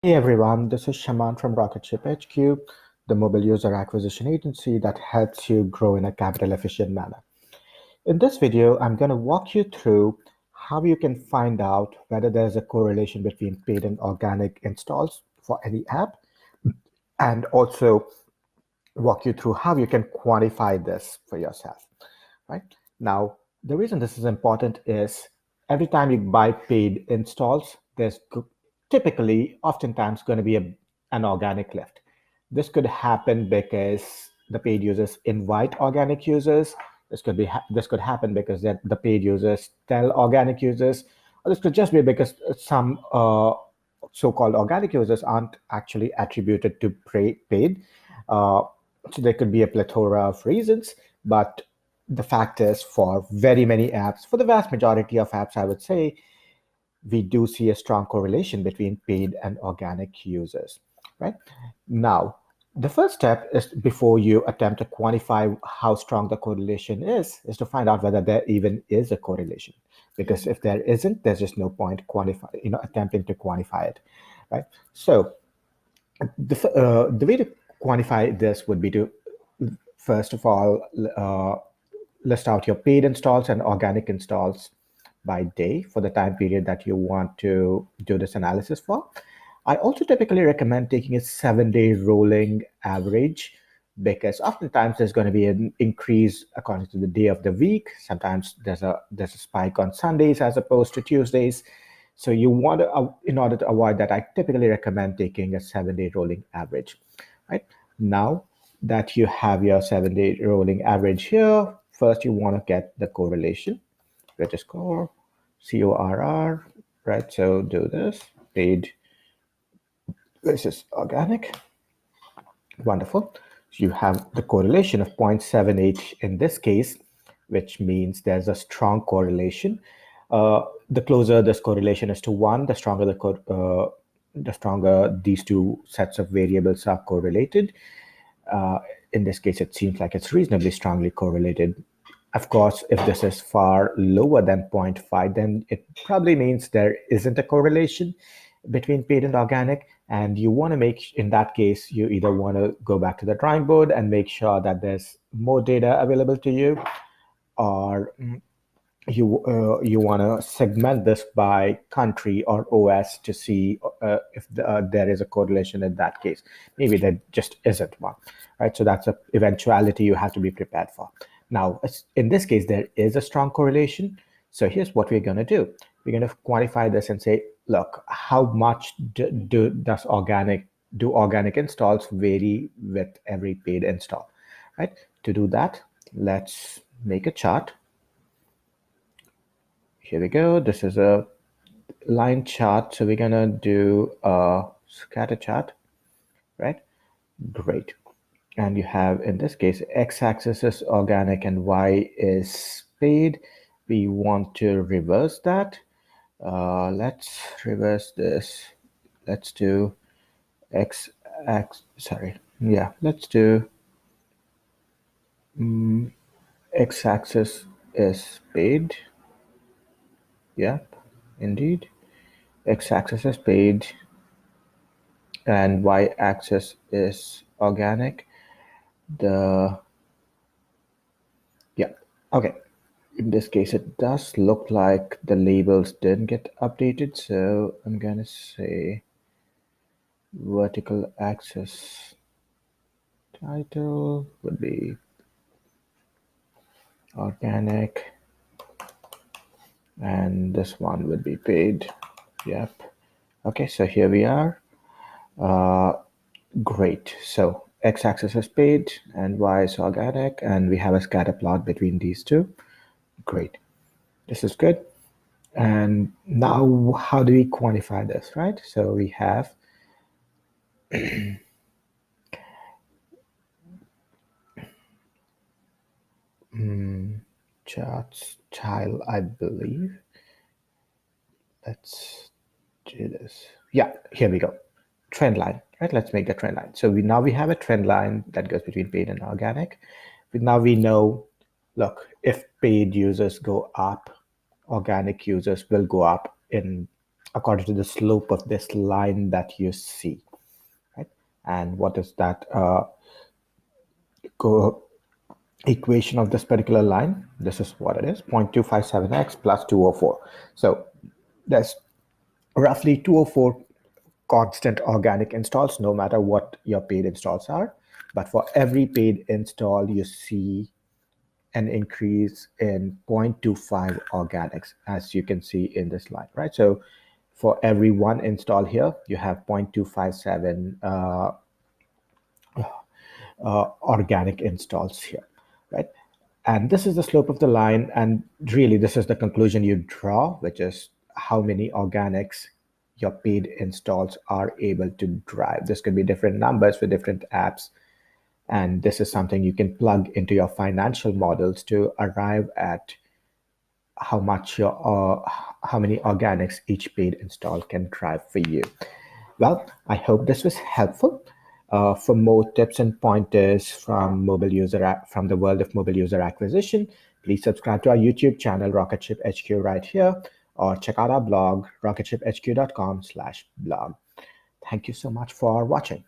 Hey everyone, this is Shaman from Rocketship HQ, the mobile user acquisition agency that helps you grow in a capital efficient manner. In this video, I'm going to walk you through how you can find out whether there's a correlation between paid and organic installs for any app, and also walk you through how you can quantify this for yourself, right? Now, the reason this is important is every time you buy paid installs, there's typically, oftentimes, going to be an organic lift. This could happen because the paid users invite organic users. This could happen because the paid users tell organic users, or this could just be because some so-called organic users aren't actually attributed to paid. Uh, so there could be a plethora of reasons, but the fact is, for very many apps, for the vast majority of apps, I would say, we do see a strong correlation between paid and organic users, right? Now, the first step is, before you attempt to quantify how strong the correlation is to find out whether there even is a correlation. Because if there isn't, there's just no point attempting to quantify it, right? So the way to quantify this would be to, first of all, list out your paid installs and organic installs by day for the time period that you want to do this analysis for. I also typically recommend taking a 7-day rolling average, because oftentimes there's going to be an increase according to the day of the week. Sometimes there's a spike on Sundays as opposed to Tuesdays. So you want to, in order to avoid that, I typically recommend taking a 7-day rolling average, right? Now that you have your 7-day rolling average here, first you want to get the correlation, which is core, CORR, right? So do this, paid versus organic. Wonderful. So you have the correlation of 0.78 in this case, which means there's a strong correlation. The closer this correlation is to 1, the stronger these two sets of variables are correlated. In this case, it seems like it's reasonably strongly correlated. Of course, if this is far lower than 0.5, then it probably means there isn't a correlation between paid and organic. And you want to make, in that case, you either want to go back to the drawing board and make sure that there's more data available to you, or you want to segment this by country or OS to see if there is a correlation in that case. Maybe there just isn't one, right? So that's a eventuality you have to be prepared for. Now, in this case, there is a strong correlation. So here's what we're going to do. We're going to quantify this and say, look, how much do organic installs vary with every paid install, right? To do that, let's make a chart. Here we go. This is a line chart. So we're going to do a scatter chart, right? Great. And you have, in this case, x-axis is organic and y is paid. We want to reverse that. Let's reverse this. Let's do let's do x-axis is paid. Yep, indeed. X-axis is paid and y-axis is organic. Okay. In this case, it does look like the labels didn't get updated, so I'm gonna say vertical axis title would be organic, and this one would be paid. Yep. Okay, so here we are. Great. So x-axis is paid and y is organic, and we have a scatter plot between these two. Great. This is good. And now, how do we quantify this, right? So we have charts tile, I believe. Let's do this. Yeah, here we go. Trend line, right? Let's make the trend line. So we have a trend line that goes between paid and organic. But now we know, look, if paid users go up, organic users will go up in according to the slope of this line that you see, right? And what is that equation of this particular line? This is what it is, 0.257x plus 204. So there's roughly 204 constant organic installs, no matter what your paid installs are. But for every paid install, you see an increase in 0.25 organics, as you can see in this line, right? So for every one install here, you have 0.257 organic installs here, right? And this is the slope of the line. And really, this is the conclusion you draw, which is how many organics your paid installs are able to drive. This could be different numbers for different apps. And this is something you can plug into your financial models to arrive at how many organics each paid install can drive for you. Well, I hope this was helpful. For more tips and pointers from from the world of mobile user acquisition, please subscribe to our YouTube channel, Rocketship HQ, right here, or check out our blog, rocketshiphq.com/blog. Thank you so much for watching.